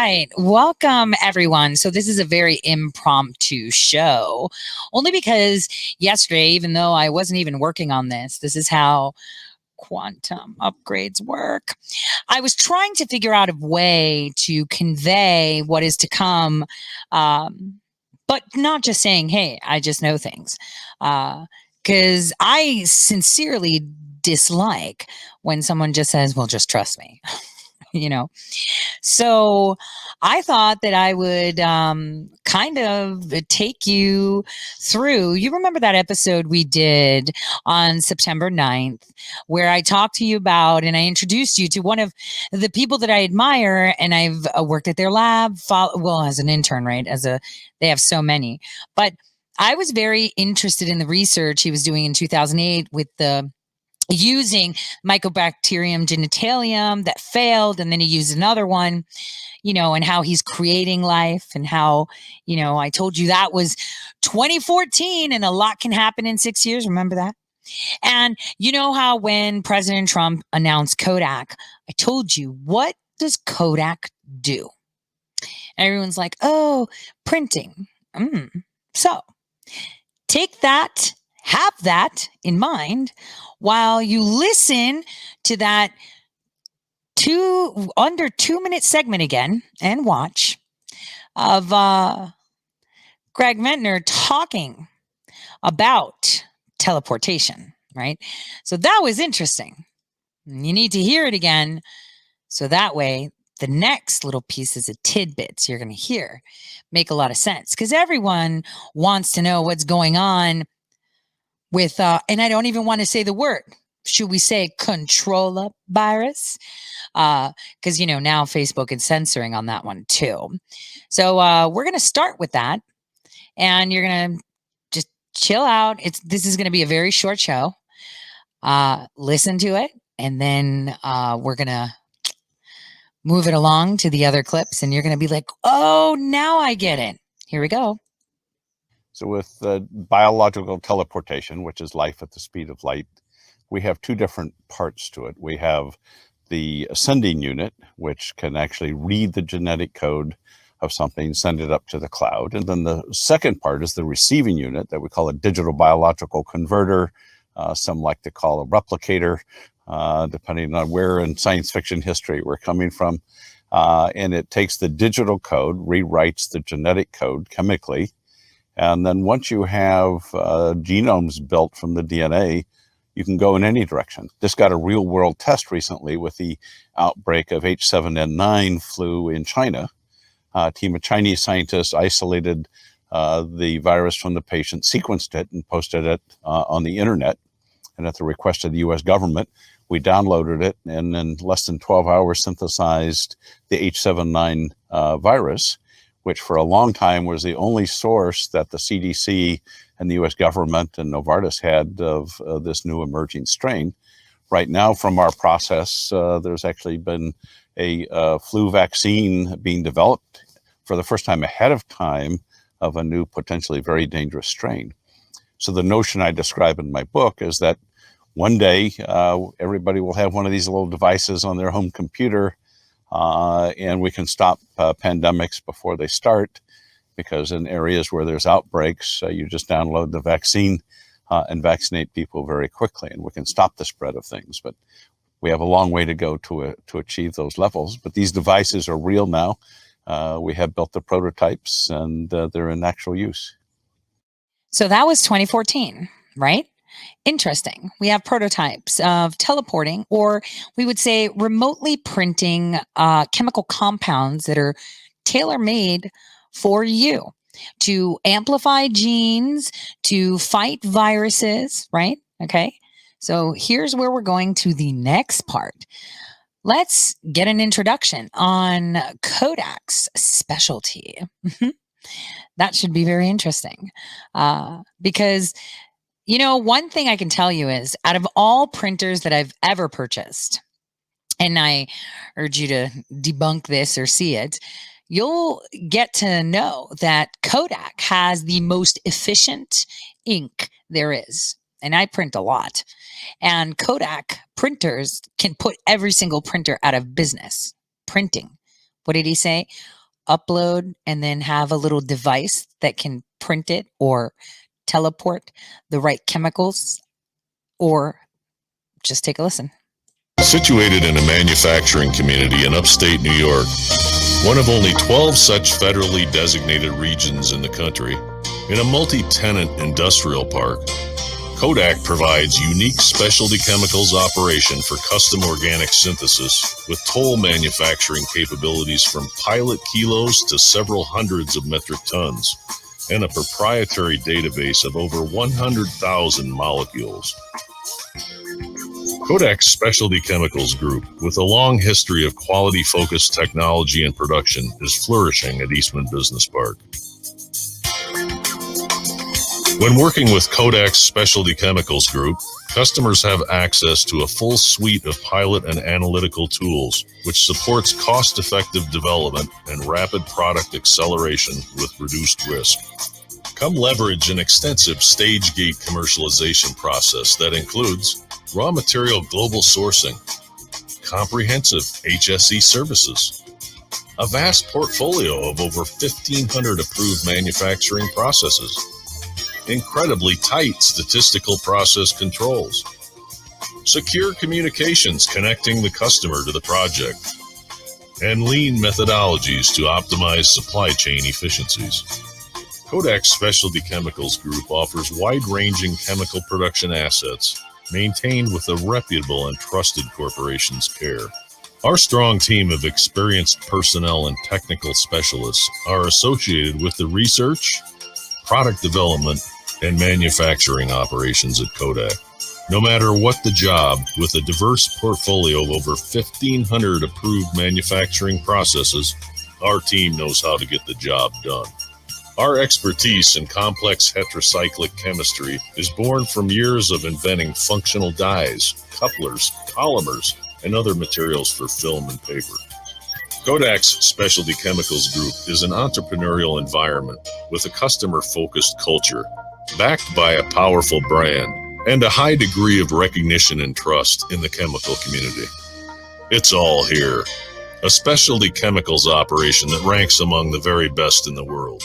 right. Welcome, everyone. So this is a very impromptu show, only because yesterday, even though I wasn't even working on this is how quantum upgrades work. I was trying to figure out a way to convey what is to come, but not just saying, hey, I just know things. Because I sincerely dislike when someone just says, well, just trust me. So I thought that I would kind of take you through. You remember that episode we did on September 9th, where I talked to you about and I introduced you to one of the people that I admire, and I've worked at their lab, as an intern, right? They have so many. But I was very interested in the research he was doing in 2008 with using Mycobacterium genitalium that failed, and then he used another one, and how he's creating life, and how, I told you that was 2014 and a lot can happen in 6 years. Remember that? And you know how when President Trump announced Kodak, I told you, what does Kodak do? And everyone's like, oh, printing. So take that, have that in mind while you listen to that under 2-minute segment again and watch of Greg Ventner talking about teleportation, right? So that was interesting. You need to hear it again, so that way the next little pieces of tidbits you're going to hear make a lot of sense, because everyone wants to know what's going on with, and I don't even want to say the word. Should we say controller virus? Because, now Facebook is censoring on that one too. So we're going to start with that, and you're going to just chill out. This is going to be a very short show. Listen to it, and then we're going to move it along to the other clips, and you're going to be like, oh, now I get it. Here we go. So with biological teleportation, which is life at the speed of light, we have two different parts to it. We have the ascending unit, which can actually read the genetic code of something, send it up to the cloud. And then the second part is the receiving unit that we call a digital biological converter. Some like to call a replicator, depending on where in science fiction history we're coming from. And it takes the digital code, rewrites the genetic code chemically. And then once you have genomes built from the DNA, you can go in any direction. Just got a real world test recently with the outbreak of H7N9 flu in China. A team of Chinese scientists isolated the virus from the patient, sequenced it, and posted it on the internet. And at the request of the US government, we downloaded it and in less than 12 hours synthesized the H7N9 virus, which for a long time was the only source that the CDC and the US government and Novartis had of this new emerging strain. Right now, from our process, there's actually been a flu vaccine being developed for the first time ahead of time of a new potentially very dangerous strain. So the notion I describe in my book is that one day everybody will have one of these little devices on their home computer, and we can stop pandemics before they start, because in areas where there's outbreaks, you just download the vaccine and vaccinate people very quickly, and we can stop the spread of things. But we have a long way to go to achieve those levels. But these devices are real now. We have built the prototypes, and they're in actual use. So that was 2014, right? Interesting. We have prototypes of teleporting, or we would say remotely printing chemical compounds that are tailor-made for you to amplify genes, to fight viruses, right? Okay. So here's where we're going to the next part. Let's get an introduction on Kodak's specialty. That should be very interesting because, one thing I can tell you is, out of all printers that I've ever purchased, and I urge you to debunk this or see it, you'll get to know that Kodak has the most efficient ink there is. And I print a lot. And Kodak printers can put every single printer out of business. Printing. What did he say? upload, and then have a little device that can print it or teleport the right chemicals? Or just take a listen. Situated in a manufacturing community in upstate New York, one of only 12 such federally designated regions in the country, in a multi-tenant industrial park, Kodak provides unique specialty chemicals operation for custom organic synthesis with toll manufacturing capabilities from pilot kilos to several hundreds of metric tons, and a proprietary database of over 100,000 molecules. Kodak's Specialty Chemicals Group, with a long history of quality-focused technology and production, is flourishing at Eastman Business Park. When working with Kodak's Specialty Chemicals Group, customers have access to a full suite of pilot and analytical tools, which supports cost-effective development and rapid product acceleration with reduced risk. Come leverage an extensive stage-gate commercialization process that includes raw material global sourcing, comprehensive HSE services, a vast portfolio of over 1,500 approved manufacturing processes, incredibly tight statistical process controls, secure communications connecting the customer to the project, and lean methodologies to optimize supply chain efficiencies. Kodak's Specialty Chemicals Group offers wide-ranging chemical production assets maintained with a reputable and trusted corporation's care. Our strong team of experienced personnel and technical specialists are associated with the research, product development, and manufacturing operations at Kodak. No matter what the job, with a diverse portfolio of over 1,500 approved manufacturing processes, our team knows how to get the job done. Our expertise in complex heterocyclic chemistry is born from years of inventing functional dyes, couplers, polymers, and other materials for film and paper. Kodak's Specialty Chemicals Group is an entrepreneurial environment with a customer-focused culture, backed by a powerful brand, and a high degree of recognition and trust in the chemical community. It's all here. A specialty chemicals operation that ranks among the very best in the world.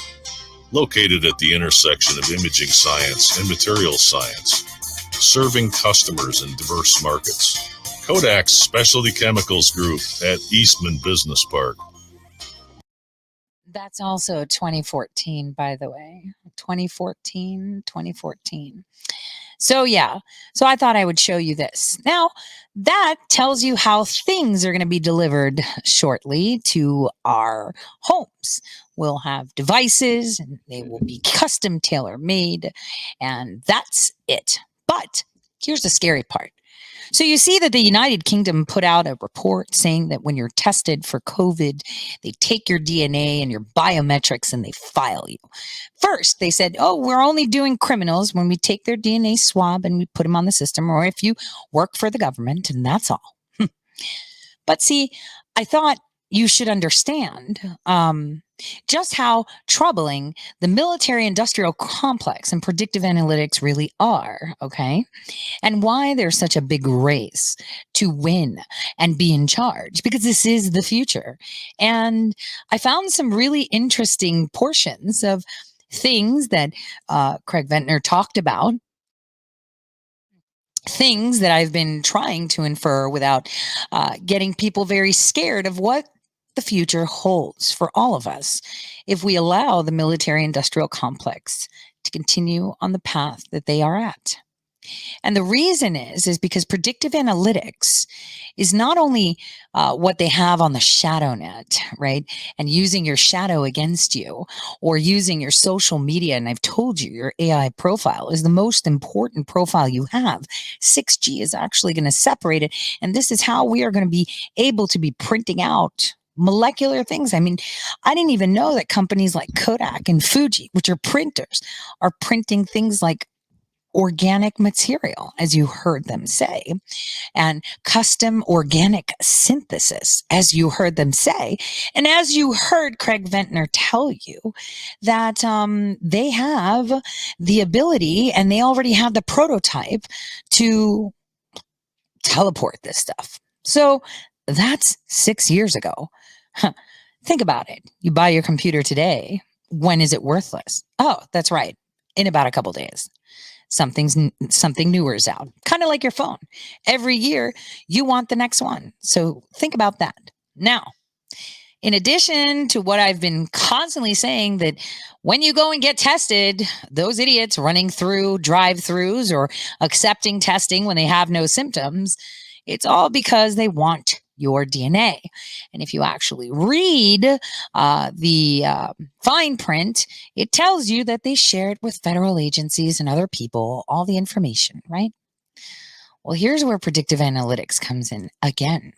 Located at the intersection of imaging science and materials science, serving customers in diverse markets. Kodak's Specialty Chemicals Group at Eastman Business Park. That's also 2014, by the way. 2014. So yeah, so I thought I would show you this. Now, that tells you how things are going to be delivered shortly to our homes. We'll have devices and they will be custom tailor-made, and that's it. But here's the scary part. So you see that the United Kingdom put out a report saying that when you're tested for COVID, they take your DNA and your biometrics and they file you. First, they said, oh, we're only doing criminals when we take their DNA swab and we put them on the system, or if you work for the government, and that's all. But see, I thought you should understand just how troubling the military-industrial complex and predictive analytics really are, okay? And why there's such a big race to win and be in charge, because this is the future. And I found some really interesting portions of things that Craig Ventner talked about, things that I've been trying to infer without getting people very scared of what the future holds for all of us if we allow the military-industrial complex to continue on the path that they are at. And the reason is because predictive analytics is not only what they have on the shadow net, right? And using your shadow against you, or using your social media. And I've told you, your AI profile is the most important profile you have. 6G is actually going to separate it. And this is how we are going to be able to be printing out molecular things. I mean, I didn't even know that companies like Kodak and Fuji, which are printers, are printing things like organic material, as you heard them say, and custom organic synthesis, as you heard them say. And as you heard Craig Ventner tell you, that they have the ability and they already have the prototype to teleport this stuff. So that's 6 years ago. Think about it. You buy your computer today. When is it worthless? Oh, that's right. In about a couple days. Something newer is out. Kind of like your phone. Every year, you want the next one. So think about that. Now, in addition to what I've been constantly saying, that when you go and get tested, those idiots running through drive-thrus or accepting testing when they have no symptoms, it's all because they want your DNA. And if you actually read the fine print, it tells you that they shared with federal agencies and other people all the information, right? Well, here's where predictive analytics comes in again.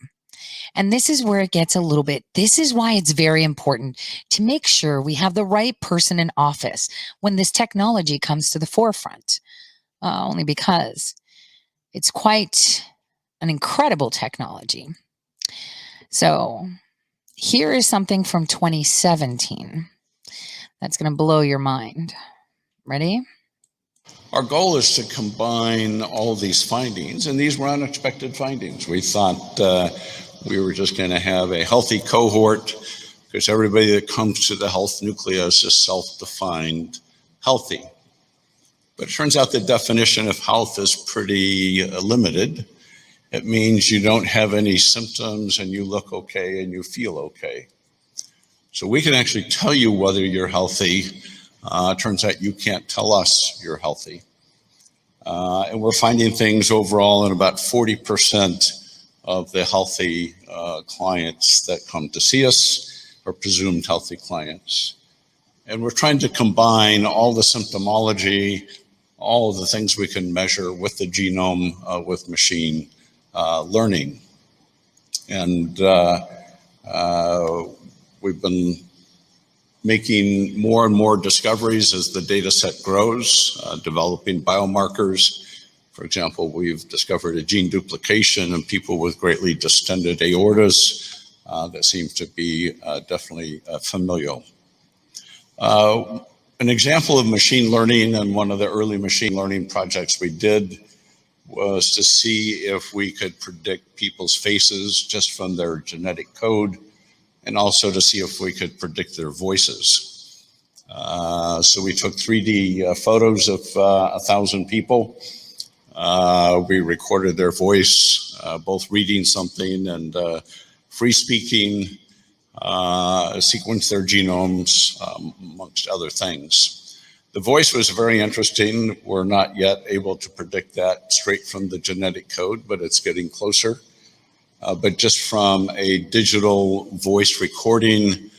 And this is where it gets a little bit, this is why it's very important to make sure we have the right person in office when this technology comes to the forefront, only because it's quite an incredible technology. So here is something from 2017 that's going to blow your mind. Ready? Our goal is to combine all these findings, and these were unexpected findings. We thought we were just going to have a healthy cohort because everybody that comes to the health nucleus is self-defined healthy. But it turns out the definition of health is pretty limited. It means you don't have any symptoms and you look okay and you feel okay. So we can actually tell you whether you're healthy. Turns out you can't tell us you're healthy. And we're finding things overall in about 40% of the healthy clients that come to see us are presumed healthy clients. And we're trying to combine all the symptomology, all of the things we can measure with the genome, with machine learning. And we've been making more and more discoveries as the data set grows, developing biomarkers. For example, we've discovered a gene duplication in people with greatly distended aortas that seems to be definitely familial. An example of machine learning, and one of the early machine learning projects we did, was to see if we could predict people's faces just from their genetic code, and also to see if we could predict their voices. So we took 3D photos of 1,000 people. We recorded their voice, both reading something and free speaking, sequenced their genomes, amongst other things. The voice was very interesting. We're not yet able to predict that straight from the genetic code, but it's getting closer. But just from a digital voice recording,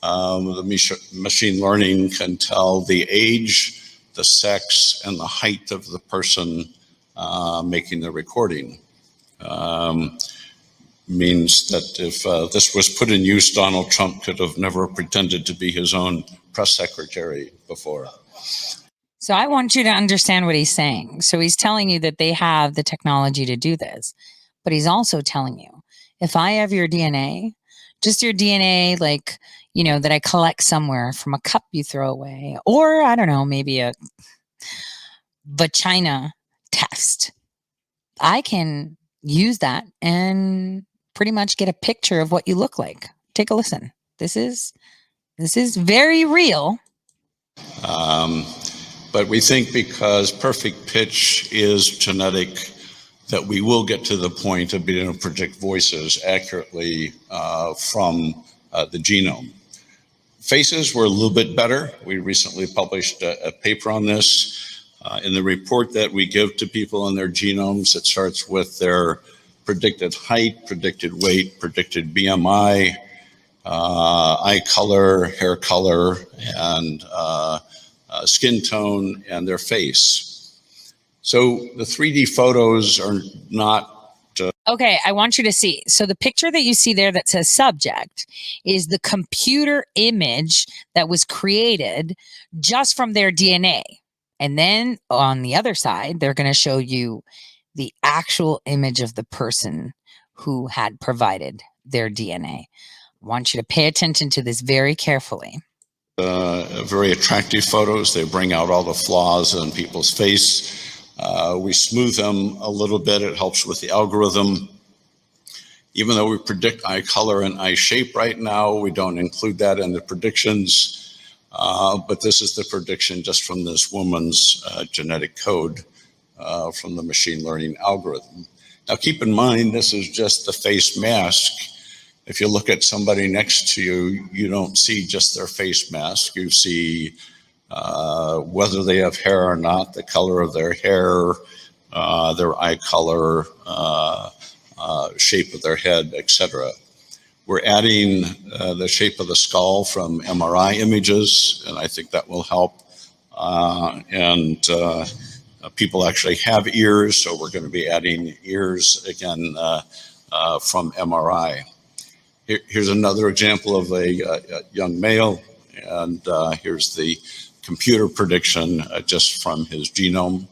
the machine learning can tell the age, the sex, and the height of the person making the recording. Means that if this was put in use, Donald Trump could have never pretended to be his own press secretary before. So I want you to understand what he's saying. So he's telling you that they have the technology to do this, but he's also telling you, if I have your DNA, just your DNA, like, you know, that I collect somewhere from a cup you throw away, or I don't know, maybe a vagina test, I can use that and pretty much get a picture of what you look like. Take a listen. This is very real. But we think because perfect pitch is genetic, that we will get to the point of being able to predict voices accurately from the genome. Faces were a little bit better. We recently published a paper on this. In the report that we give to people on their genomes, it starts with their predicted height, predicted weight, predicted BMI, eye color, hair color, and skin tone, and their face. So the 3D photos are not... Okay, I want you to see. So the picture that you see there that says subject is the computer image that was created just from their DNA. And then on the other side, they're going to show you the actual image of the person who had provided their DNA. I want you to pay attention to this very carefully. Very attractive photos. They bring out all the flaws in people's face. We smooth them a little bit. It helps with the algorithm. Even though we predict eye color and eye shape right now, we don't include that in the predictions. But this is the prediction just from this woman's genetic code from the machine learning algorithm. Now, keep in mind, this is just the face mask. If you look at somebody next to you, you don't see just their face mask. You see whether they have hair or not, the color of their hair, their eye color, shape of their head, etc. We're adding the shape of the skull from MRI images, and I think that will help. People actually have ears, so we're going to be adding ears again from MRI. Here's another example of a young male, and here's the computer prediction just from his genome.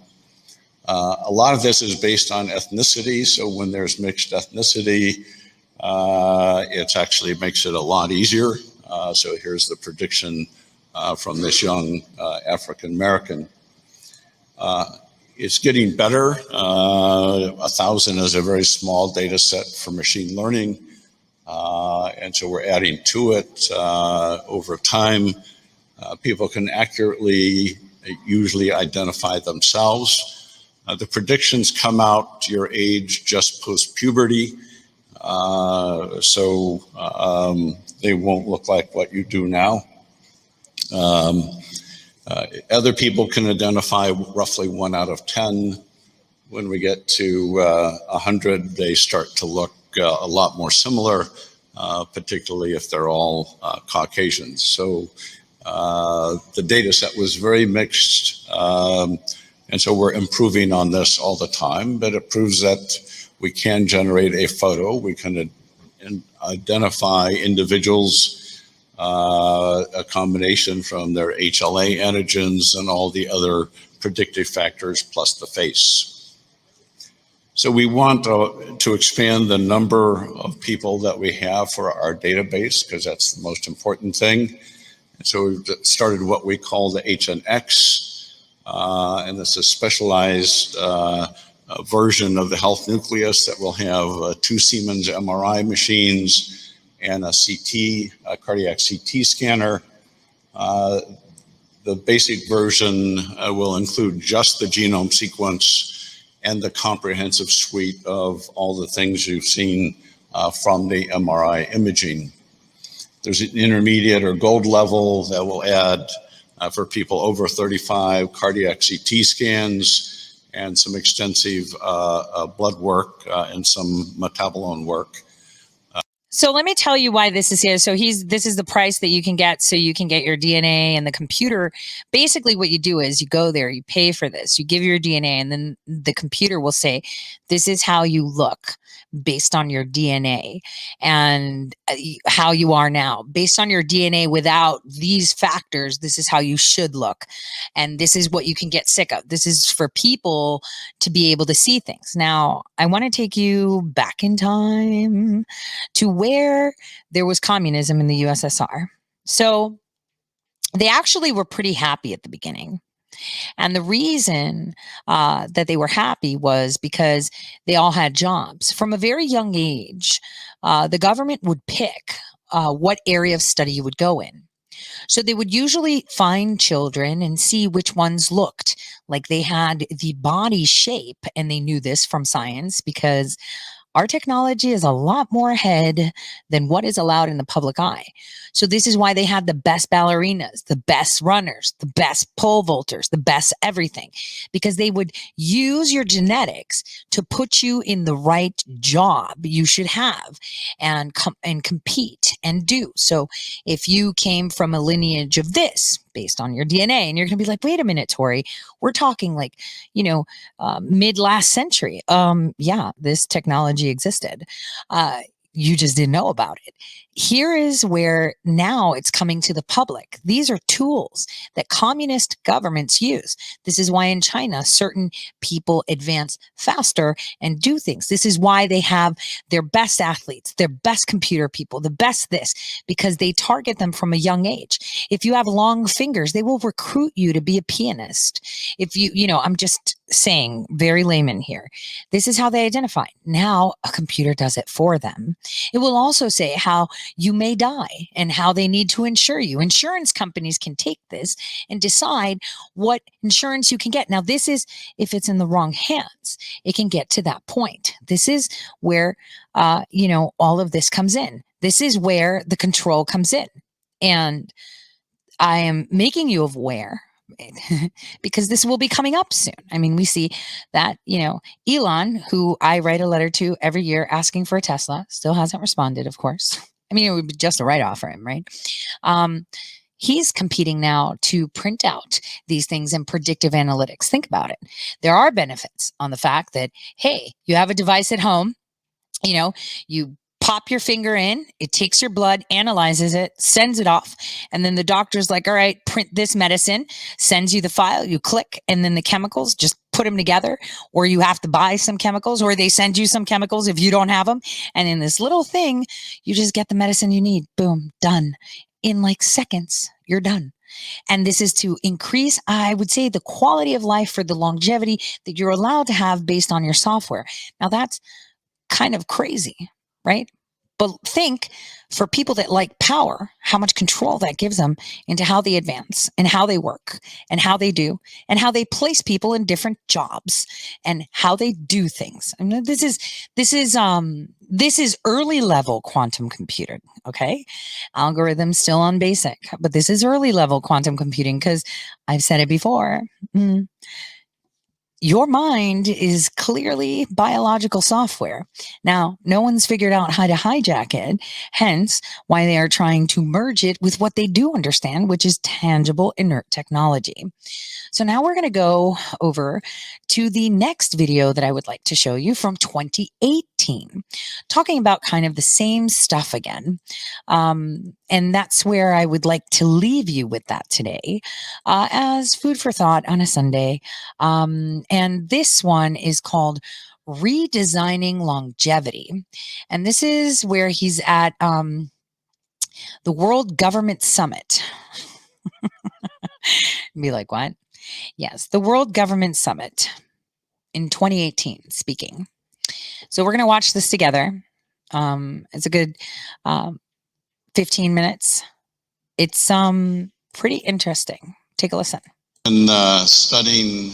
A lot of this is based on ethnicity, so when there's mixed ethnicity, it actually makes it a lot easier. So here's the prediction from this young African American. It's getting better. 1,000 is a very small data set for machine learning. And so we're adding to it over time. People can accurately usually identify themselves. The predictions come out to your age just post-puberty. So they won't look like what you do now. Other people can identify roughly 1 out of 10. When we get to 100, they start to look a lot more similar, particularly if they're all Caucasians. So the data set was very mixed. And so we're improving on this all the time, but it proves that we can generate a photo. We can identify individuals, a combination from their HLA antigens and all the other predictive factors plus the face. So we want to expand the number of people that we have for our database because that's the most important thing. And so we've started what we call the HNX, and it's a specialized version of the health nucleus that will have 2 Siemens MRI machines and a CT, a cardiac CT scanner. The basic version will include just the genome sequence and the comprehensive suite of all the things you've seen from the MRI imaging. There's an intermediate or gold level that will add for people over 35 cardiac CT scans and some extensive blood work and some metabolome work. So let me tell you why this is here. So this is the price that you can get so you can get your DNA and the computer. Basically what you do is you go there, you pay for this, you give your DNA, and then the computer will say, this is how you look based on your DNA and how you are now. Based on your DNA without these factors, this is how you should look. And this is what you can get sick of. This is for people to be able to see things. Now, I want to take you back in time to where there was communism in the USSR. So they actually were pretty happy at the beginning. And the reason that they were happy was because they all had jobs. From a very young age, the government would pick what area of study you would go in. So they would usually find children and see which ones looked like they had the body shape. And they knew this from science because our technology is a lot more ahead than what is allowed in the public eye. So this is why they had the best ballerinas, the best runners, the best pole vaulters, the best everything, because they would use your genetics to put you in the right job you should have and compete and do. So if you came from a lineage of this based on your DNA, and you're going to be like, wait a minute, Tori, we're talking like, mid last century. Yeah, this technology existed. You just didn't know about it. here is where now it's coming to the public. These are tools that communist governments use. This is why in China, certain people advance faster and do things. This is why they have their best athletes, their best computer people, the best this, because they target them from a young age. If you have long fingers, they will recruit you to be a pianist. If I'm just saying, very layman here. This is how they identify. Now a computer does it for them. It will also say how you may die and how they need to insure you. Insurance companies can take this and decide what insurance you can get. Now, this is if it's in the wrong hands, it can get to that point. This is where, all of this comes in. This is where the control comes in. And I am making you aware because this will be coming up soon. I mean, we see that, Elon, who I write a letter to every year asking for a Tesla, still hasn't responded, of course. I mean, it would be just a write-off for him, right? He's competing now to print out these things in predictive analytics. Think about it. There are benefits on the fact that, hey, you have a device at home, you pop your finger in, it takes your blood, analyzes it, sends it off. And then the doctor's like, all right, print this medicine, sends you the file, you click, and then the chemicals, just put them together. Or you have to buy some chemicals, or they send you some chemicals if you don't have them. And in this little thing, you just get the medicine you need. Boom, done. In like seconds, you're done. And this is to increase, I would say, the quality of life for the longevity that you're allowed to have based on your software. Now, that's kind of crazy, right? But think, for people that like power, how much control that gives them into how they advance and how they work and how they do and how they place people in different jobs and how they do things. I mean, this is early level quantum computing. Okay, algorithms still on basic, but this is early level quantum computing because I've said it before. Your mind is clearly biological software. Now, no one's figured out how to hijack it, hence why they are trying to merge it with what they do understand, which is tangible, inert technology. So now we're going to go over to the next video that I would like to show you from 2018, talking about kind of the same stuff again. And that's where I would like to leave you with that today as food for thought on a Sunday. And this one is called Redesigning Longevity. And this is where he's at the World Government Summit. Be like, what? Yes, the World Government Summit in 2018 speaking. So we're going to watch this together. It's a good 15 minutes. It's pretty interesting. Take a listen. And studying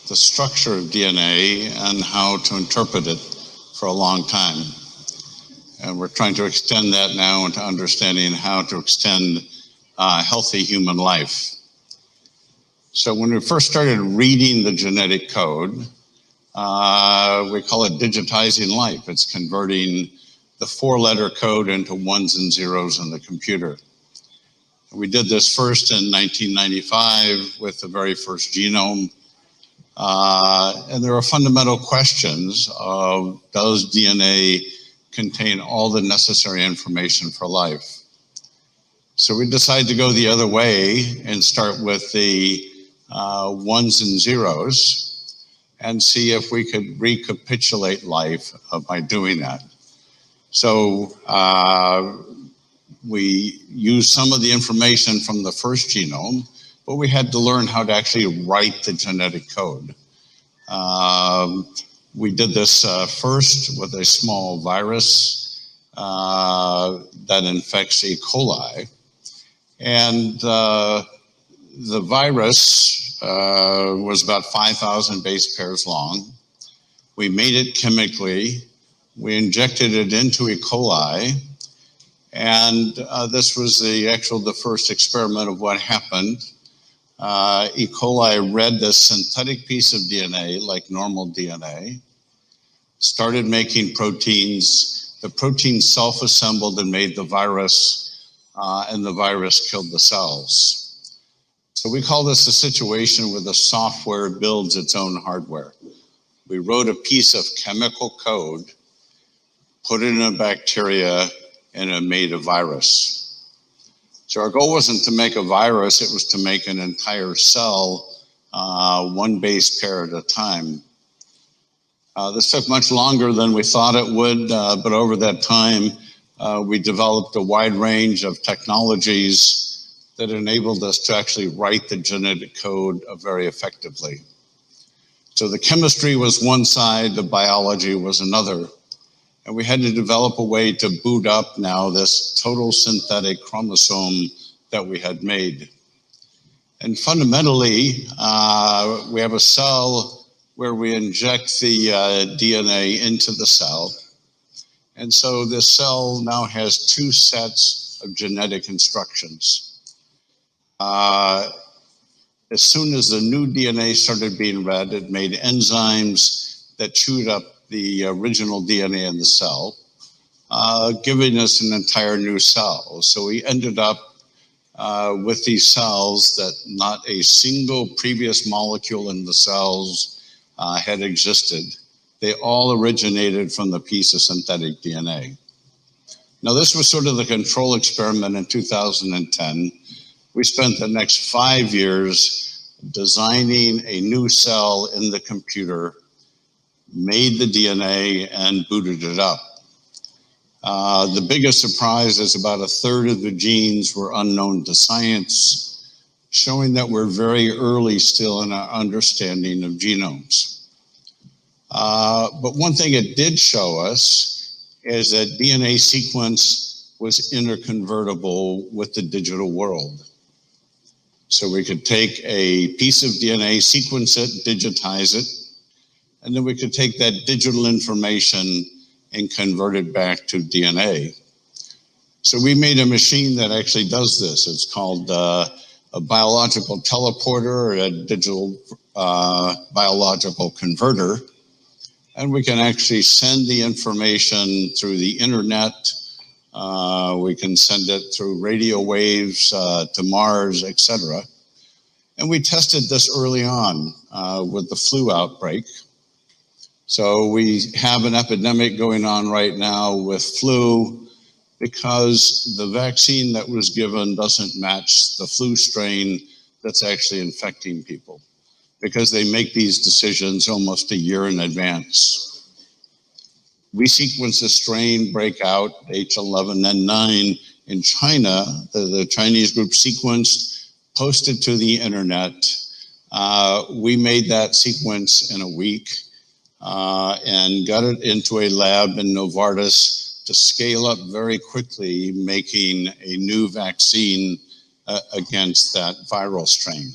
the structure of DNA and how to interpret it for a long time. And we're trying to extend that now into understanding how to extend healthy human life. So when we first started reading the genetic code, we call it digitizing life. It's converting the 4-letter code into ones and zeros in the computer. We did this first in 1995 with the very first genome. And there are fundamental questions of, does DNA contain all the necessary information for life? So we decided to go the other way and start with the ones and zeros and see if we could recapitulate life by doing that. So we used some of the information from the first genome, but we had to learn how to actually write the genetic code. We did this first with a small virus that infects E. coli. And the virus was about 5,000 base pairs long. We made it chemically. We injected it into E. coli. And this was the first experiment of what happened. E. coli read this synthetic piece of DNA, like normal DNA, started making proteins. The proteins self-assembled and made the virus, and the virus killed the cells. So we call this a situation where the software builds its own hardware. We wrote a piece of chemical code, put it in a bacteria, and it made a virus. So our goal wasn't to make a virus, it was to make an entire cell, one base pair at a time. This took much longer than we thought it would, but over that time, we developed a wide range of technologies that enabled us to actually write the genetic code very effectively. So the chemistry was one side, the biology was another. And we had to develop a way to boot up now this total synthetic chromosome that we had made. And fundamentally, we have a cell where we inject the DNA into the cell. And so this cell now has two sets of genetic instructions. As soon as the new DNA started being read, it made enzymes that chewed up the original DNA in the cell, giving us an entire new cell. So we ended up with these cells that not a single previous molecule in the cells had existed. They all originated from the piece of synthetic DNA. Now, this was sort of the control experiment in 2010. We spent the next 5 years designing a new cell in the computer, made the DNA, and booted it up. The biggest surprise is about a third of the genes were unknown to science, showing that we're very early still in our understanding of genomes. But one thing it did show us is that DNA sequence was interconvertible with the digital world. So we could take a piece of DNA, sequence it, digitize it, and then we could take that digital information and convert it back to DNA. So we made a machine that actually does this. It's called a biological teleporter, or a digital biological converter. And we can actually send the information through the internet. We can send it through radio waves to Mars, etc. And we tested this early on with the flu outbreak. So we have an epidemic going on right now with flu because the vaccine that was given doesn't match the flu strain that's actually infecting people, because they make these decisions almost a year in advance. We sequenced a strain breakout, H11N9, in China. The Chinese group sequenced, posted to the internet. We made that sequence in a week and got it into a lab in Novartis to scale up very quickly, making a new vaccine against that viral strain.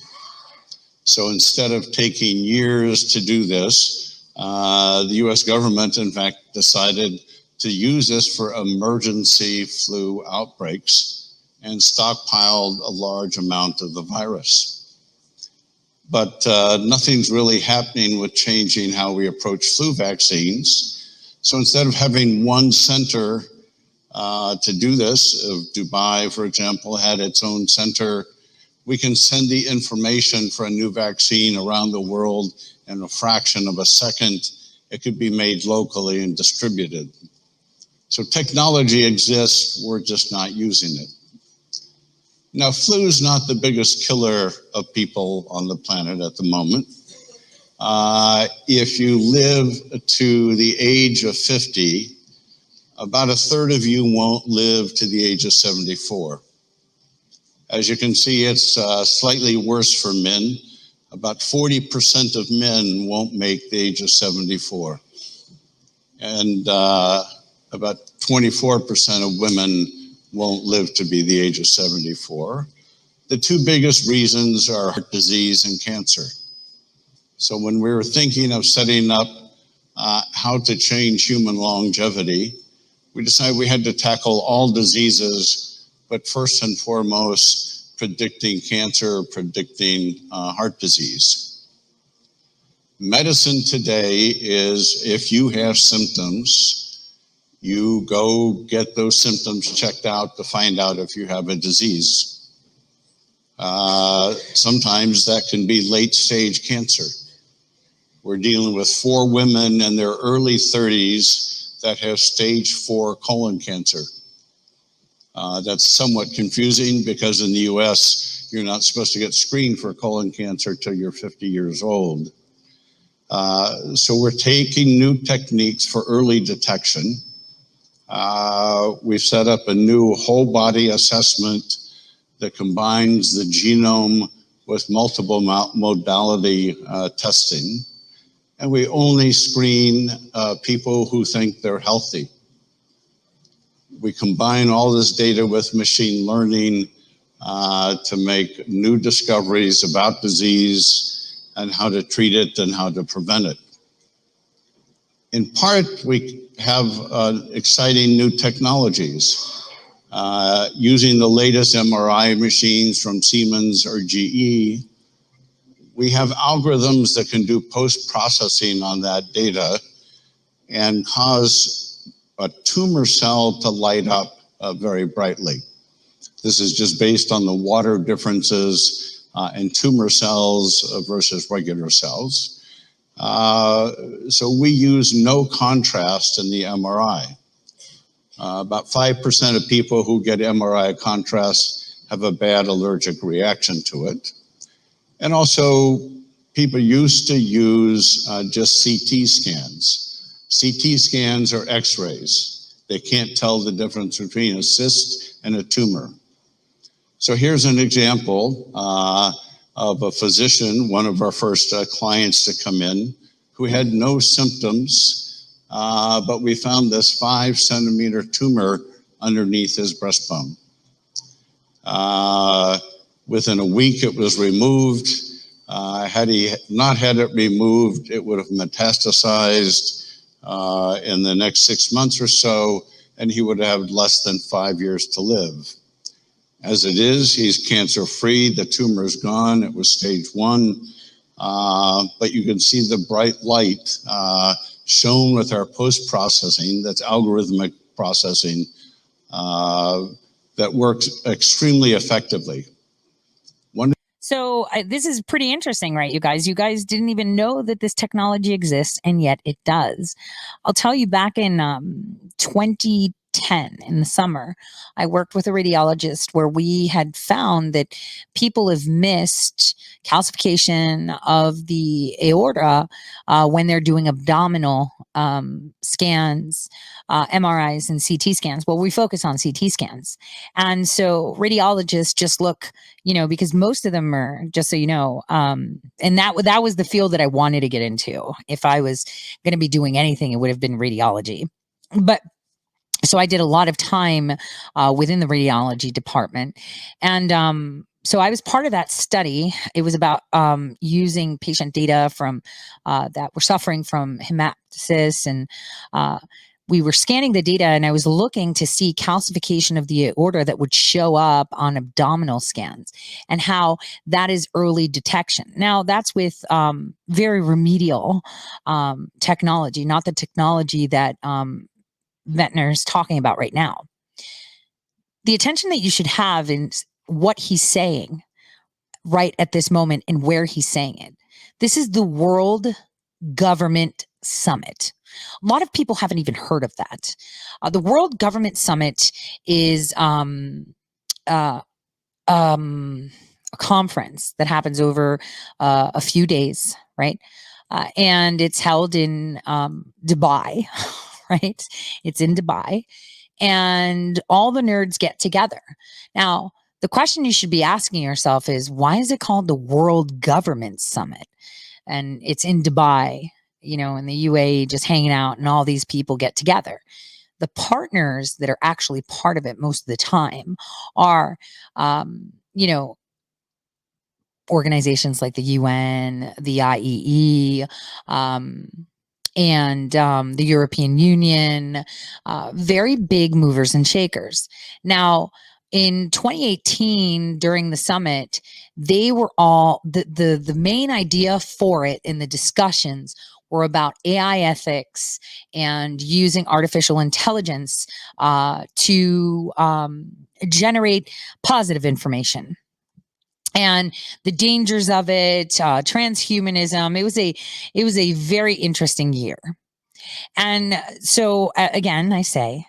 So instead of taking years to do this, the US government, in fact, decided to use this for emergency flu outbreaks and stockpiled a large amount of the virus. But nothing's really happening with changing how we approach flu vaccines. So instead of having one center to do this, Dubai, for example, had its own center, we can send the information for a new vaccine around the world in a fraction of a second. It could be made locally and distributed. So technology exists, we're just not using it. Now, flu is not the biggest killer of people on the planet at the moment. If you live to the age of 50, about a third of you won't live to the age of 74. As you can see, it's slightly worse for men. About 40% of men won't make the age of 74. And about 24% of women won't live to be the age of 74. The two biggest reasons are heart disease and cancer. So when we were thinking of setting up how to change human longevity, we decided we had to tackle all diseases, but first and foremost, predicting cancer, predicting heart disease. Medicine today is, if you have symptoms, you go get those symptoms checked out to find out if you have a disease. Sometimes that can be late stage cancer. We're dealing with 4 women in their early 30s that have stage 4 colon cancer. That's somewhat confusing because in the US, you're not supposed to get screened for colon cancer till you're 50 years old. So we're taking new techniques for early detection. We've set up a new whole body assessment that combines the genome with multiple modality testing. And we only screen people who think they're healthy. We combine all this data with machine learning to make new discoveries about disease and how to treat it and how to prevent it. In part, we have exciting new technologies. Using the latest MRI machines from Siemens or GE, we have algorithms that can do post-processing on that data and cause a tumor cell to light up very brightly. This is just based on the water differences in tumor cells versus regular cells. So we use no contrast in the MRI. About 5% of people who get MRI contrast have a bad allergic reaction to it. And also, people used to use just CT scans. CT scans are X-rays. They can't tell the difference between a cyst and a tumor. So here's an example of a physician, one of our first clients to come in, who had no symptoms, but we found this 5-centimeter tumor underneath his breastbone. Within a week, it was removed. Had he not had it removed, it would have metastasized in the next 6 months or so, and he would have less than 5 years to live. As it is, he's cancer-free. The tumor is gone. It was stage 1. But you can see the bright light shown with our post-processing, that's algorithmic processing, that works extremely effectively. So this is pretty interesting, right, you guys? You guys didn't even know that this technology exists, and yet it does. I'll tell you, back in 2010, in the summer, I worked with a radiologist where we had found that people have missed calcification of the aorta when they're doing abdominal scans, MRIs and CT scans. Well, we focus on CT scans. And so radiologists just look, because most of them are, just so you know, and that was the field that I wanted to get into. If I was going to be doing anything, it would have been radiology. But so I did a lot of time within the radiology department. And so I was part of that study. It was about using patient data from that were suffering from hemoptysis, and we were scanning the data, and I was looking to see calcification of the aorta that would show up on abdominal scans and how that is early detection. Now, that's with very remedial technology, not the technology that Ventner is talking about right now. The attention that you should have in what he's saying right at this moment and where he's saying it. This is the World Government Summit. A lot of people haven't even heard of that. The World Government Summit is a conference that happens over a few days, right? And it's held in Dubai, right? It's in Dubai. And all the nerds get together. Now, the question you should be asking yourself is, why is it called the World Government Summit? And it's in Dubai, in the UAE, just hanging out, and all these people get together. The partners that are actually part of it most of the time are, organizations like the UN, the IEE, and the European Union, very big movers and shakers. Now, in 2018, during the summit, they were all, the main idea for it in the discussions were about AI ethics and using artificial intelligence to generate positive information. And the dangers of it, transhumanism. It was a very interesting year. And so, again, I say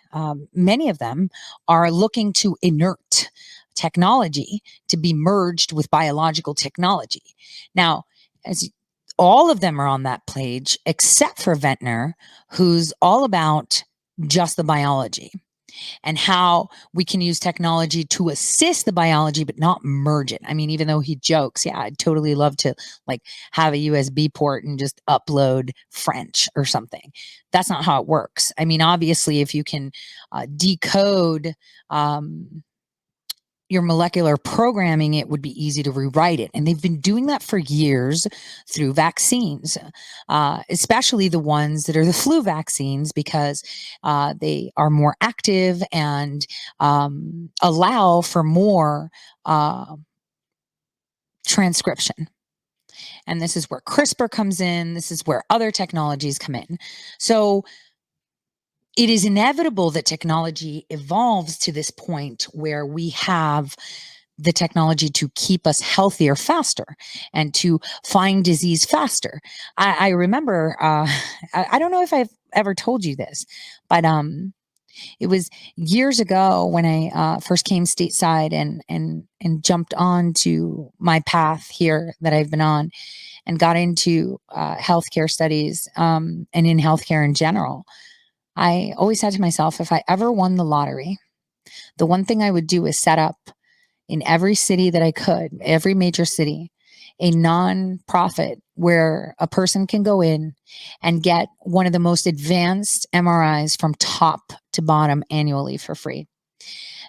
many of them are looking to inert technology to be merged with biological technology. Now, as all of them are on that page, except for Ventnor, who's all about just the biology and how we can use technology to assist the biology, but not merge it. I mean, even though he jokes, yeah, I'd totally love to like have a USB port and just upload French or something. That's not how it works. I mean, obviously, if you can decode your molecular programming, it would be easy to rewrite it. And they've been doing that for years through vaccines, especially the ones that are the flu vaccines, because they are more active and allow for more transcription. And this is where CRISPR comes in. This is where other technologies come in. So it is inevitable that technology evolves to this point where we have the technology to keep us healthier faster and to find disease faster. I remember, I don't know if I've ever told you this, but it was years ago when I first came stateside and jumped onto my path here that I've been on and got into healthcare studies and in healthcare in general. I always said to myself, if I ever won the lottery, the one thing I would do is set up in every city that I could, every major city, a non-profit where a person can go in and get one of the most advanced MRIs from top to bottom annually for free.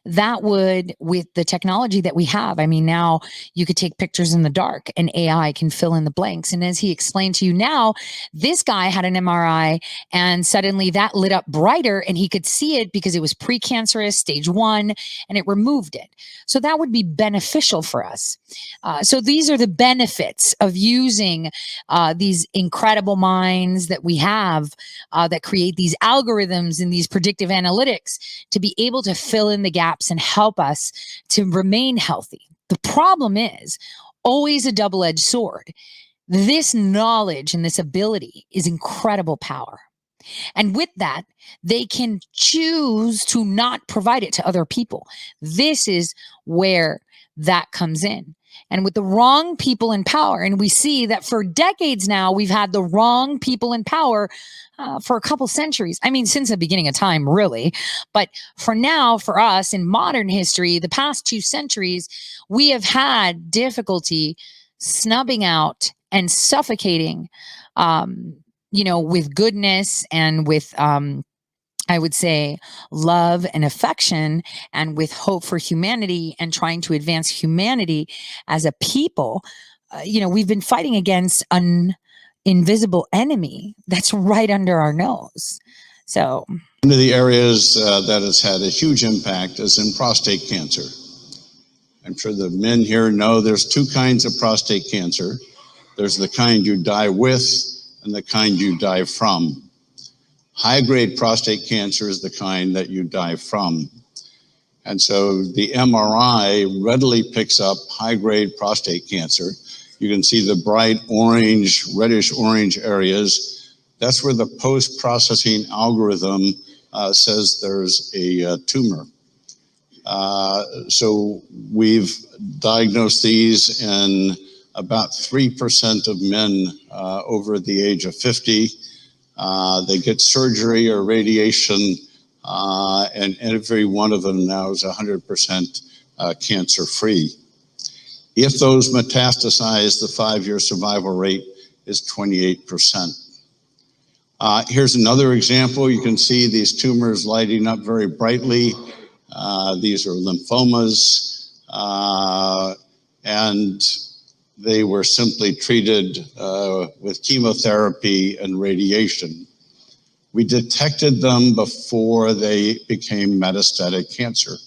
That would, with the technology that we have, I mean, now you could take pictures in the dark and AI can fill in the blanks. And as he explained to you now, this guy had an MRI and suddenly that lit up brighter and he could see it because it was precancerous, stage 1, and it removed it. So that would be beneficial for us. So these are the benefits of using these incredible minds that we have that create these algorithms and these predictive analytics to be able to fill in the gaps and help us to remain healthy. The problem is always a double-edged sword. This knowledge and this ability is incredible power. And with that, they can choose to not provide it to other people. This is where that comes in. And with the wrong people in power, and we see that for decades now, we've had the wrong people in power for a couple centuries. I mean, since the beginning of time, really. But for now, for us in modern history, the past 2 centuries, we have had difficulty snubbing out and suffocating, with goodness and with I would say love and affection and with hope for humanity and trying to advance humanity as a people. We've been fighting against an invisible enemy that's right under our nose. So one of the areas that has had a huge impact is in prostate cancer. I'm sure the men here know there's 2 kinds of prostate cancer. There's the kind you die with and the kind you die from. High-grade prostate cancer is the kind that you die from. And so the MRI readily picks up high-grade prostate cancer. You can see the bright orange, reddish-orange areas. That's where the post-processing algorithm says there's a tumor. So we've diagnosed these in about 3% of men over the age of 50. They get surgery or radiation, and every one of them now is 100% cancer-free. If those metastasize, the 5-year survival rate is 28%. Here's another example. You can see these tumors lighting up very brightly. These are lymphomas, and they were simply treated with chemotherapy and radiation. We detected them before they became metastatic cancer.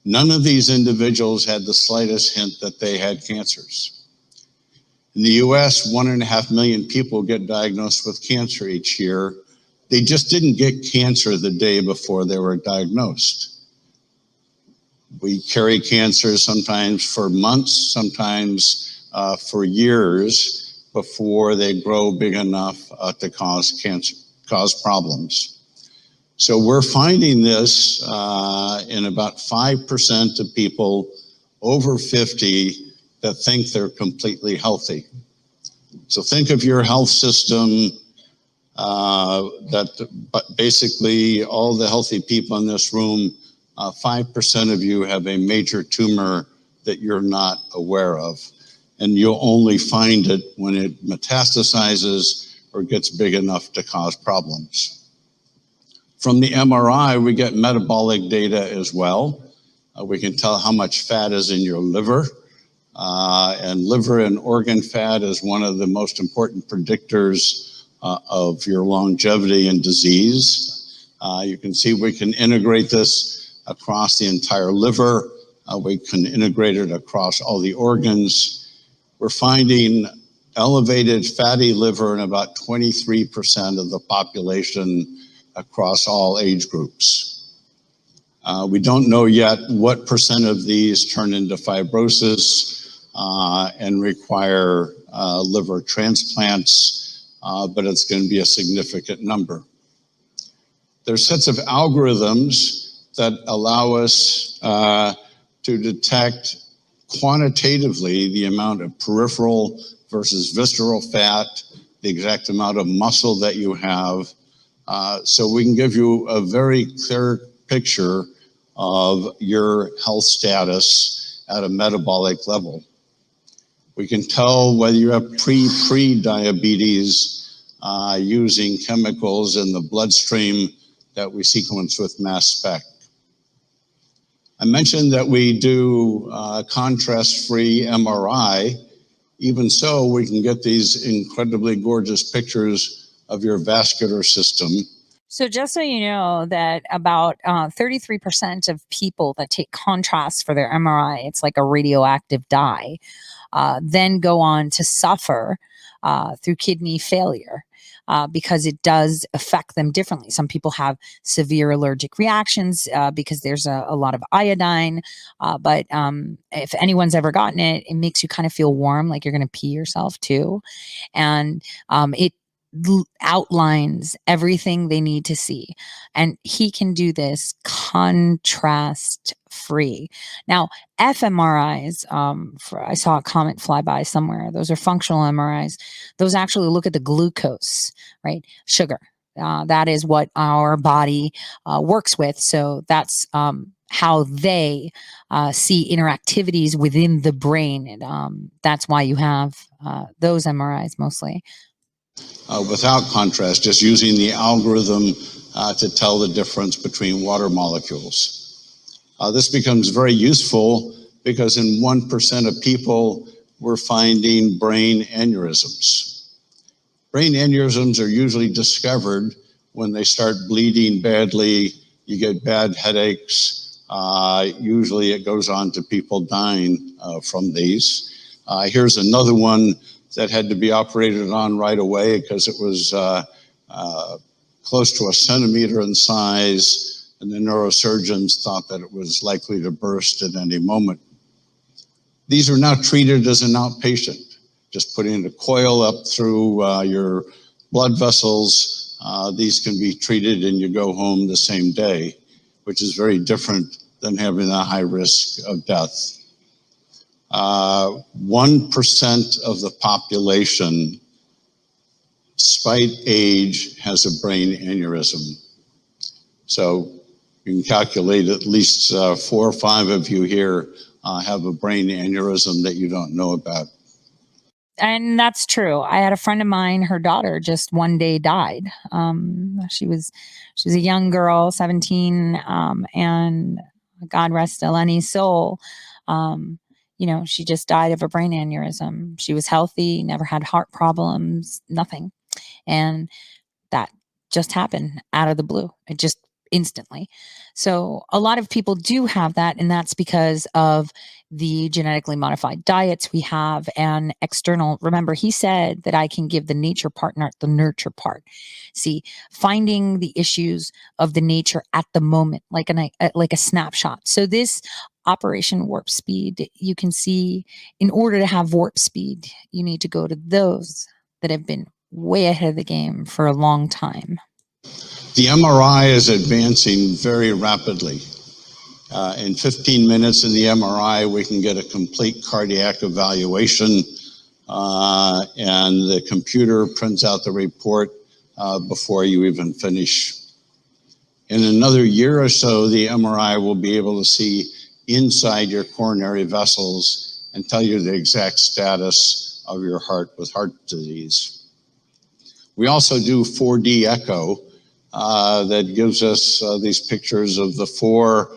None of these individuals had the slightest hint that they had cancers. In the US, 1.5 million people get diagnosed with cancer each year. They just didn't get cancer the day before they were diagnosed. We carry cancer sometimes for months, sometimes for years before they grow big enough to cause cause problems. So we're finding this in about 5% of people over 50 that think they're completely healthy. So think of your health system but basically all the healthy people in this room, 5% of you have a major tumor that you're not aware of. And you'll only find it when it metastasizes or gets big enough to cause problems. From the MRI, we get metabolic data as well. We can tell how much fat is in your liver. And liver and organ fat is one of the most important predictors of your longevity and disease. You can see we can integrate this across the entire liver. We can integrate it across all the organs. We're finding elevated fatty liver in about 23% of the population across all age groups. We don't know yet what percent of these turn into fibrosis and require liver transplants, but it's going to be a significant number. There's sets of algorithms that allow us to detect quantitatively the amount of peripheral versus visceral fat, the exact amount of muscle that you have, so we can give you a very clear picture of your health status at a metabolic level. We can tell whether you have pre-diabetes using chemicals in the bloodstream that we sequence with mass spec. I mentioned that we do contrast-free MRI. Even so, we can get these incredibly gorgeous pictures of your vascular system. So just so you know that about 33% of people that take contrast for their MRI, it's like a radioactive dye, then go on to suffer through kidney failure. Because it does affect them differently. Some people have severe allergic reactions because there's a lot of iodine. But if anyone's ever gotten it, it makes you kind of feel warm, like you're going to pee yourself too. And it outlines everything they need to see. And he can do this contrast free. Now, fMRIs, I saw a comment fly by somewhere. Those are functional MRIs. Those actually look at the glucose, right? Sugar. That is what our body works with. So that's how they see interactivities within the brain. And that's why you have those MRIs mostly. Without contrast, just using the algorithm to tell the difference between water molecules. This becomes very useful because in 1% of people, we're finding brain aneurysms. Brain aneurysms are usually discovered when they start bleeding badly, you get bad headaches. Usually it goes on to people dying from these. Here's another one that had to be operated on right away because it was close to 1 centimeter in size, and the neurosurgeons thought that it was likely to burst at any moment. These are now treated as an outpatient, just putting a coil up through your blood vessels. These can be treated and you go home the same day, which is very different than having a high risk of death. 1% of the population, despite age, has a brain aneurysm. So you can calculate at least 4 or 5 of you here have a brain aneurysm that you don't know about. And that's true. I had a friend of mine, her daughter just one day died. She was a young girl, 17, and God rest Eleni's soul. She just died of a brain aneurysm. She was healthy, never had heart problems, nothing. And that just happened out of the blue. It just instantly. So a lot of people do have that, and that's because of the genetically modified diets we have and external. Remember, he said that I can give the nature part, not the nurture part. See, finding the issues of the nature at the moment, like a snapshot. So this Operation Warp Speed, you can see, in order to have warp speed, you need to go to those that have been way ahead of the game for a long time. The MRI is advancing very rapidly. In 15 minutes in the MRI, we can get a complete cardiac evaluation, and the computer prints out the report before you even finish. In another year or so, the MRI will be able to see inside your coronary vessels and tell you the exact status of your heart with heart disease. We also do 4D echo that gives us these pictures of the four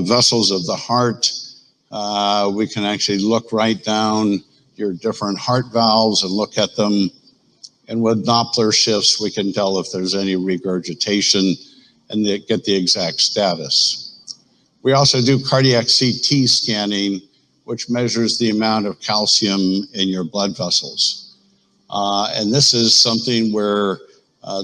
vessels of the heart. We can actually look right down your different heart valves and look at them. And with Doppler shifts, we can tell if there's any regurgitation and get the exact status. We also do cardiac CT scanning, which measures the amount of calcium in your blood vessels. And this is something where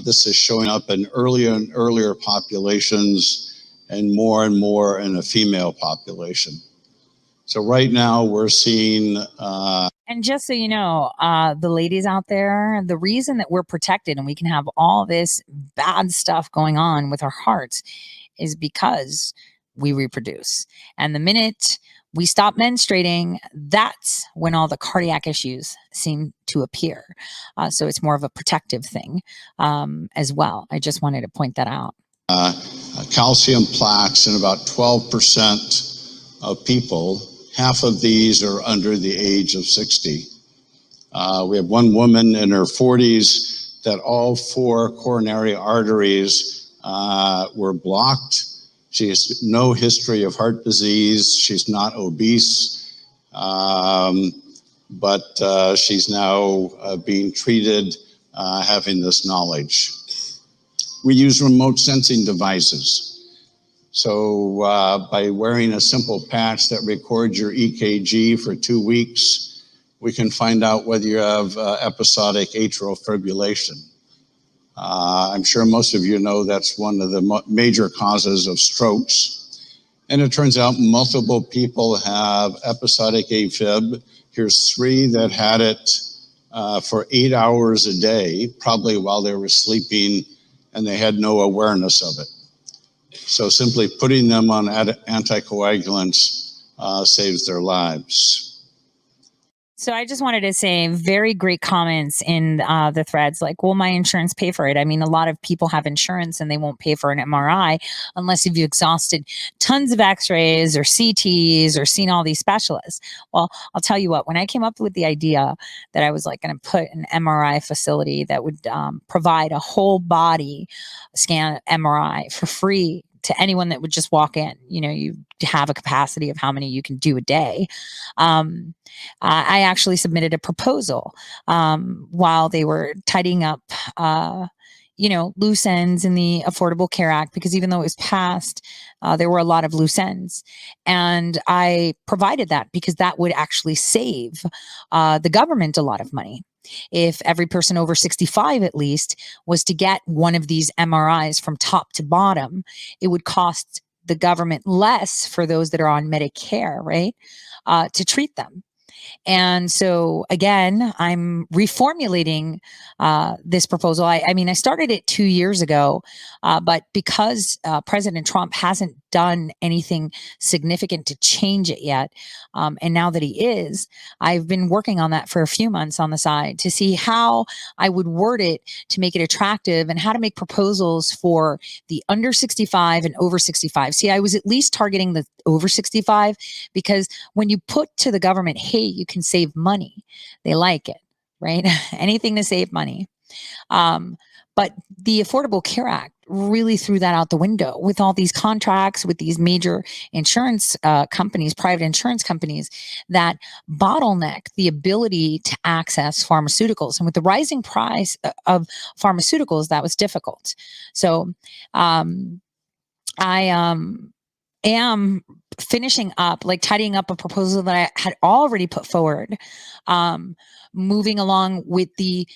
this is showing up in earlier and earlier populations and more in a female population. So right now we're seeing... And just so you know, the ladies out there, the reason that we're protected and we can have all this bad stuff going on with our hearts is because we reproduce. And the minute we stop menstruating, that's when all the cardiac issues seem to appear. So it's more of a protective thing as well. I just wanted to point that out. Calcium plaques in about 12% of people. Half of these are under the age of 60. We have one woman in her 40s that all four coronary arteries were blocked. She has no history of heart disease. She's not obese, but she's now being treated, having this knowledge. We use remote sensing devices. So by wearing a simple patch that records your EKG for 2 weeks, we can find out whether you have episodic atrial fibrillation. I'm sure most of you know that's one of the major causes of strokes. And it turns out multiple people have episodic AFib. Here's 3 that had it for 8 hours a day, probably while they were sleeping, and they had no awareness of it. So simply putting them on anticoagulants saves their lives. So I just wanted to say very great comments in the threads like, will my insurance pay for it? I mean, a lot of people have insurance and they won't pay for an MRI unless you've exhausted tons of x-rays or CTs or seen all these specialists. Well, I'll tell you what, when I came up with the idea that I was like going to put an MRI facility that would provide a whole body scan MRI for free to anyone that would just walk in, you know, you have a capacity of how many you can do a day. I actually submitted a proposal while they were tidying up, loose ends in the Affordable Care Act, because even though it was passed, there were a lot of loose ends. And I provided that because that would actually save the government a lot of money. If every person over 65 at least was to get one of these MRIs from top to bottom, it would cost the government less for those that are on Medicare, right, to treat them. And so, again, I'm reformulating this proposal. I mean, I started it 2 years ago, but because President Trump hasn't done anything significant to change it yet, and now that he is, I've been working on that for a few months on the side to see how I would word it to make it attractive and how to make proposals for the under 65 and over 65. See, I was at least targeting the over 65 because when you put to the government, hey, you can save money, they like it, right? Anything to save money. But the Affordable Care Act really threw that out the window with all these contracts with these major insurance companies, private insurance companies that bottleneck the ability to access pharmaceuticals. And with the rising price of pharmaceuticals, that was difficult. So I am finishing up, like tidying up a proposal that I had already put forward, moving along with the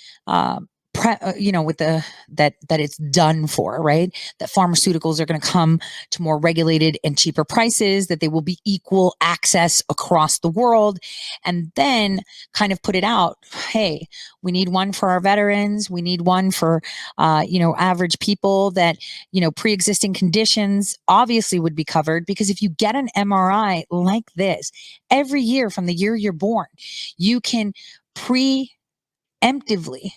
with the that it's done for, right? That pharmaceuticals are going to come to more regulated and cheaper prices, that they will be equal access across the world, and then kind of put it out. Hey, we need one for our veterans. We need one for average people that pre-existing conditions obviously would be covered, because if you get an MRI like this every year from the year you're born, you can preemptively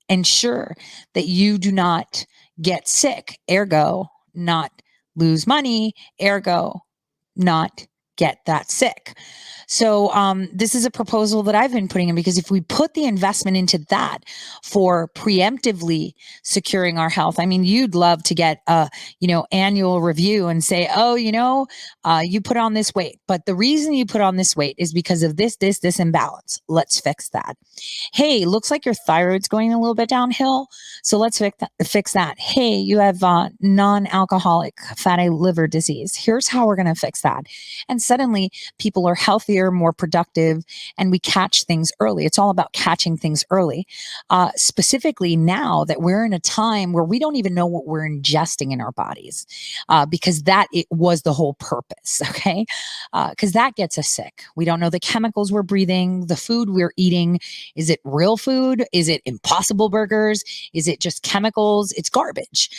ensure that you do not get sick, ergo not lose money, ergo not get that sick. So this is a proposal that I've been putting in, because if we put the investment into that for preemptively securing our health, I mean, you'd love to get a annual review and say, oh, you put on this weight, but the reason you put on this weight is because of this imbalance. Let's fix that. Hey, looks like your thyroid's going a little bit downhill, so let's fix that. Hey, you have non-alcoholic fatty liver disease. Here's how we're going to fix that. And suddenly people are healthier, more productive, and we catch things early. It's all about catching things early. Specifically now that we're in a time where we don't even know what we're ingesting in our bodies, because it was the whole purpose, okay? Because that gets us sick. We don't know the chemicals we're breathing, the food we're eating. Is it real food? Is it Impossible Burgers? Is it just chemicals? It's garbage,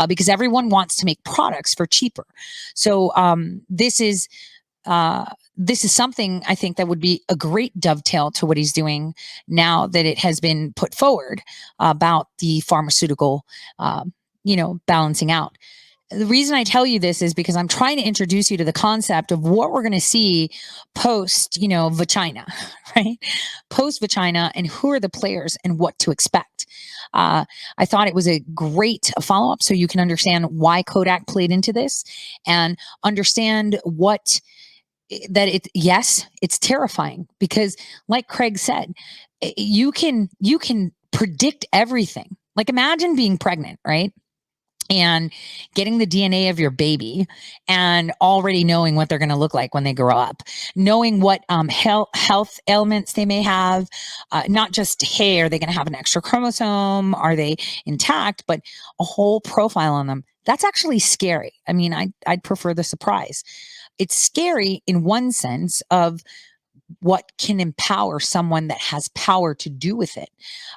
because everyone wants to make products for cheaper. So this is something I think that would be a great dovetail to what he's doing now that it has been put forward about the pharmaceutical, balancing out. The reason I tell you this is because I'm trying to introduce you to the concept of what we're going to see post, vagina, right? Post vagina, and who are the players and what to expect. I thought it was a great follow-up so you can understand why Kodak played into this and understand it's terrifying, because like Craig said, you can predict everything. Like, imagine being pregnant, right? And getting the DNA of your baby and already knowing what they're going to look like when they grow up, knowing what health ailments they may have, not just, hey, are they going to have an extra chromosome? Are they intact? But a whole profile on them. That's actually scary. I mean, I'd prefer the surprise. It's scary in one sense of what can empower someone that has power to do with it.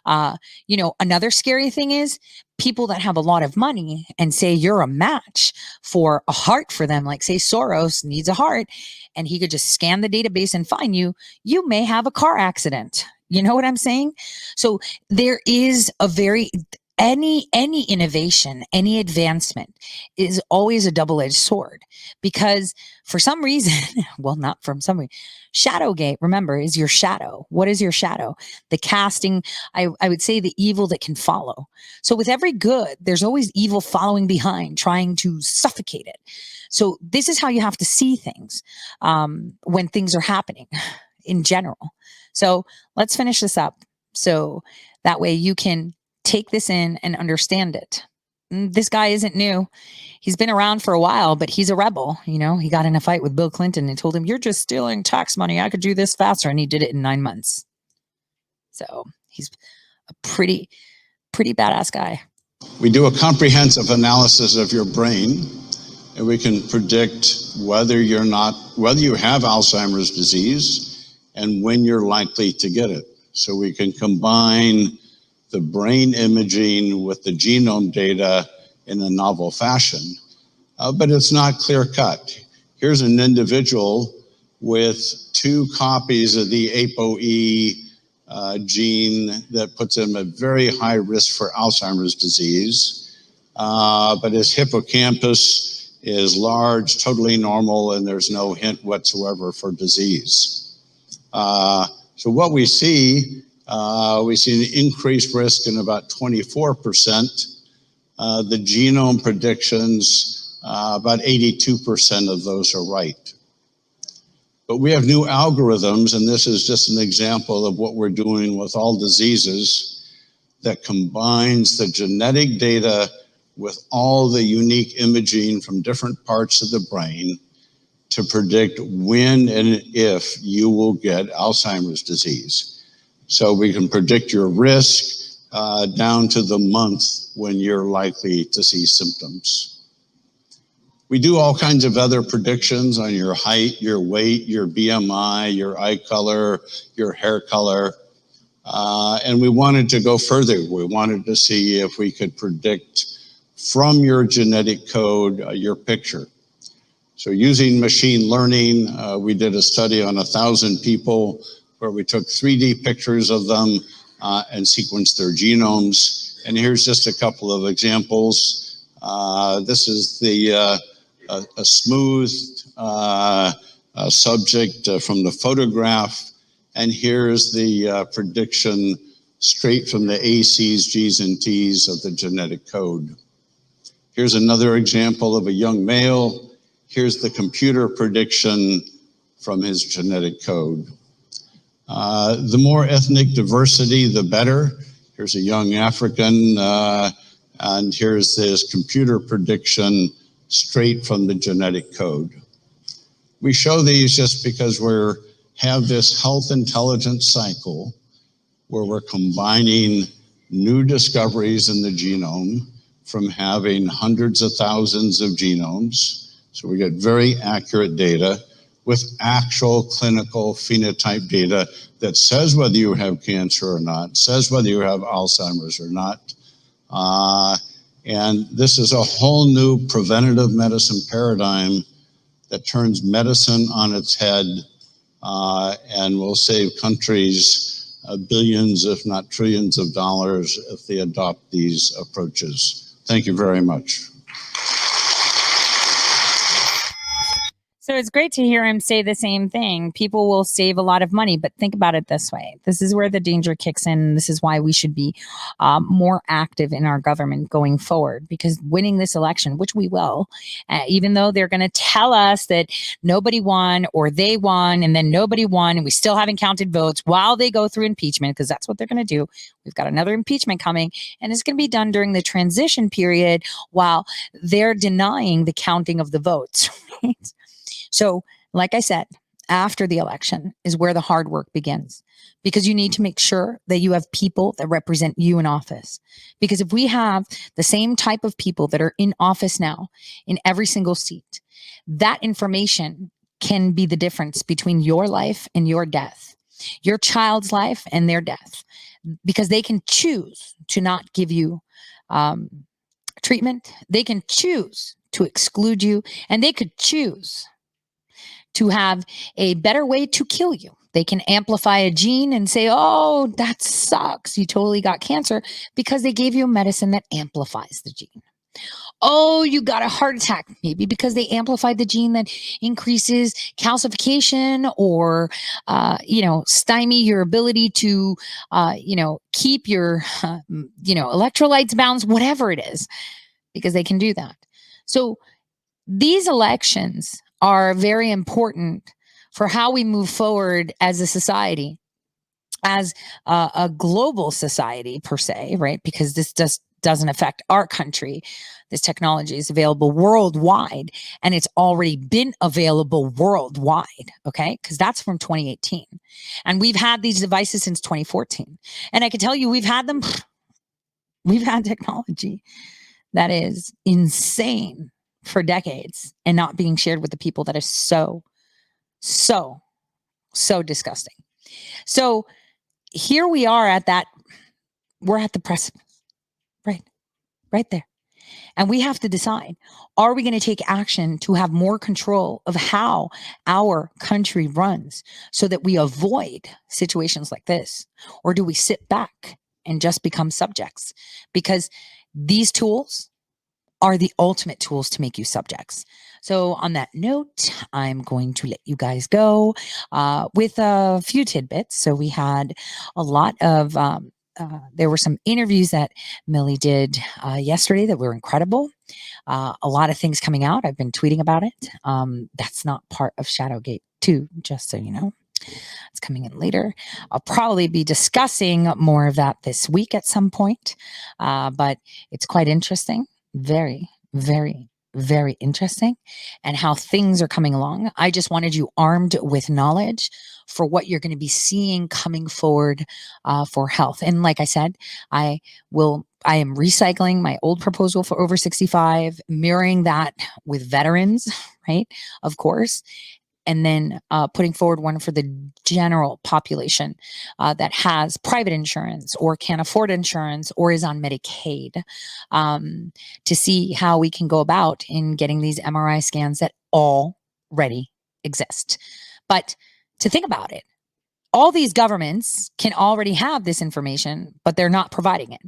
Another scary thing is people that have a lot of money and say you're a match for a heart for them, like say Soros needs a heart and he could just scan the database and find you may have a car accident. You know what I'm saying? So there is any innovation, any advancement is always a double-edged sword, because for some reason, well, not from some reason, Shadowgate, remember, is your shadow. What is your shadow? The casting, I would say the evil that can follow. So with every good, there's always evil following behind, trying to suffocate it. So this is how you have to see things when things are happening in general. So let's finish this up. So that way you can take this in and understand it. This guy isn't new. He's been around for a while, but he's a rebel. He got in a fight with Bill Clinton and told him, you're just stealing tax money. I could do this faster. And he did it in 9 months. So he's a pretty badass guy. We do a comprehensive analysis of your brain, and we can predict whether you have Alzheimer's disease and when you're likely to get it. So we can combine the brain imaging with the genome data in a novel fashion, but it's not clear cut. Here's an individual with 2 copies of the ApoE gene that puts him at very high risk for Alzheimer's disease, but his hippocampus is large, totally normal, and there's no hint whatsoever for disease. So what we see an increased risk in about 24%. The genome predictions, about 82% of those are right. But we have new algorithms, and this is just an example of what we're doing with all diseases, that combines the genetic data with all the unique imaging from different parts of the brain to predict when and if you will get Alzheimer's disease. So we can predict your risk, down to the month when you're likely to see symptoms. We do all kinds of other predictions on your height, your weight, your BMI, your eye color, your hair color. And we wanted to go further. We wanted to see if we could predict from your genetic code your picture. So using machine learning, we did a study on 1,000 people where we took 3D pictures of them and sequenced their genomes. And here's just a couple of examples. This is a smooth subject from the photograph. And here's the prediction straight from the ACs, Gs, and Ts of the genetic code. Here's another example of a young male. Here's the computer prediction from his genetic code. The more ethnic diversity, the better. Here's a young African, and here's this computer prediction straight from the genetic code. We show these just because we have this health intelligence cycle where we're combining new discoveries in the genome from having hundreds of thousands of genomes. So we get very accurate data with actual clinical phenotype data that says whether you have cancer or not, says whether you have Alzheimer's or not. And this is a whole new preventative medicine paradigm that turns medicine on its head and will save countries billions, if not trillions of dollars if they adopt these approaches. Thank you very much. So it's great to hear him say the same thing. People will save a lot of money, but think about it this way. This is where the danger kicks in. This is why we should be more active in our government going forward, because winning this election, which we will, even though they're going to tell us that nobody won or they won and then nobody won and we still haven't counted votes while they go through impeachment, because that's what they're going to do. We've got another impeachment coming, and it's going to be done during the transition period while they're denying the counting of the votes. Right? So, like I said, after the election is where the hard work begins, because you need to make sure that you have people that represent you in office. Because if we have the same type of people that are in office now in every single seat, that information can be the difference between your life and your death, your child's life and their death, because they can choose to not give you treatment. They can choose to exclude you, and they could choose to have a better way to kill you. They can amplify a gene and say, oh, that sucks. You totally got cancer, because they gave you a medicine that amplifies the gene. Oh, you got a heart attack, maybe because they amplified the gene that increases calcification or, stymie your ability to, keep your, electrolytes balanced, whatever it is, because they can do that. So these elections are very important for how we move forward as a society, as a global society per se, right? Because this doesn't affect our country. This technology is available worldwide, and it's already been available worldwide, okay? Because that's from 2018. And we've had these devices since 2014. And I can tell you, we've had technology that is insane for decades and not being shared with the people that is so disgusting. So here we are we're at the precipice, right there. And we have to decide, are we going to take action to have more control of how our country runs so that we avoid situations like this? Or do we sit back and just become subjects? Because these tools are the ultimate tools to make you subjects. So on that note, I'm going to let you guys go with a few tidbits. So we had a lot of, there were some interviews that Millie did yesterday that were incredible. A lot of things coming out. I've been tweeting about it. That's not part of Shadowgate 2, just so you know. It's coming in later. I'll probably be discussing more of that this week at some point, but it's quite interesting. Very, very, very interesting and how things are coming along. I just wanted you armed with knowledge for what you're going to be seeing coming forward for health. And like I said, I am recycling my old proposal for over 65, mirroring that with veterans, right? Of course. And then putting forward one for the general population that has private insurance or can't afford insurance or is on Medicaid, to see how we can go about in getting these MRI scans that already exist. But to think about it, all these governments can already have this information, but they're not providing it.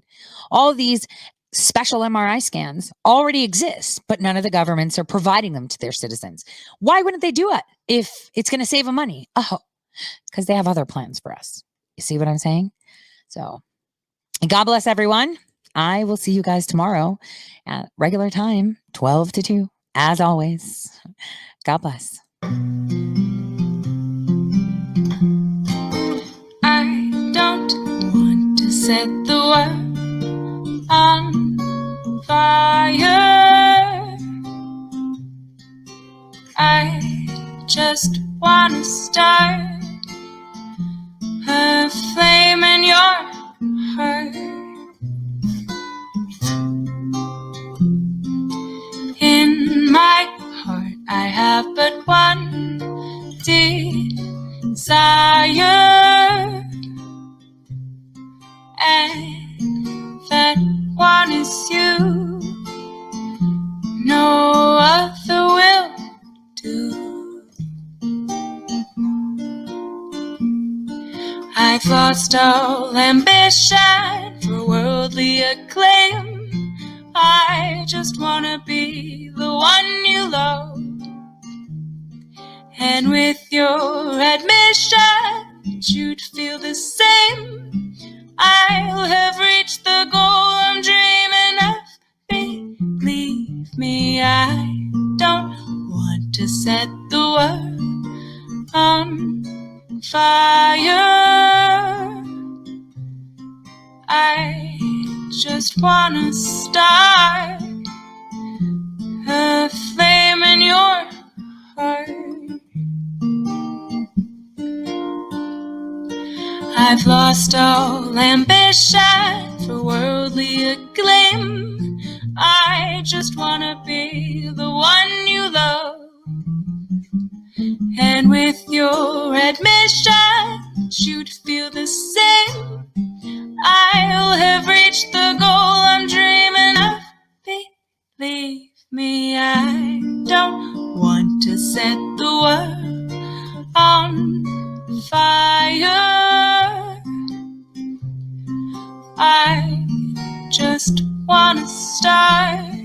All these special MRI scans already exist, but none of the governments are providing them to their citizens. Why wouldn't they do it if it's going to save them money? Oh, because they have other plans for us. You see what I'm saying? So God bless everyone. I will see you guys tomorrow at regular time, 12 to 2, as always. God bless. I don't want to set the world on fire. I just want to start a flame in your heart. In my heart I have but one desire, and that one is you. No other will do. I've lost all ambition for worldly acclaim. I just wanna be the one you love. And with your admission, you'd feel the same. I'll have reached the goal I'm dreaming of. Believe me, I don't want to set the world on fire. I just wanna start a flame in your heart. I've lost all ambition for worldly acclaim. I just wanna be the one you love. And with your admission, you'd feel the same. I'll have reached the goal I'm dreaming of. Believe me, I don't want to set the world on fire. I just wanna start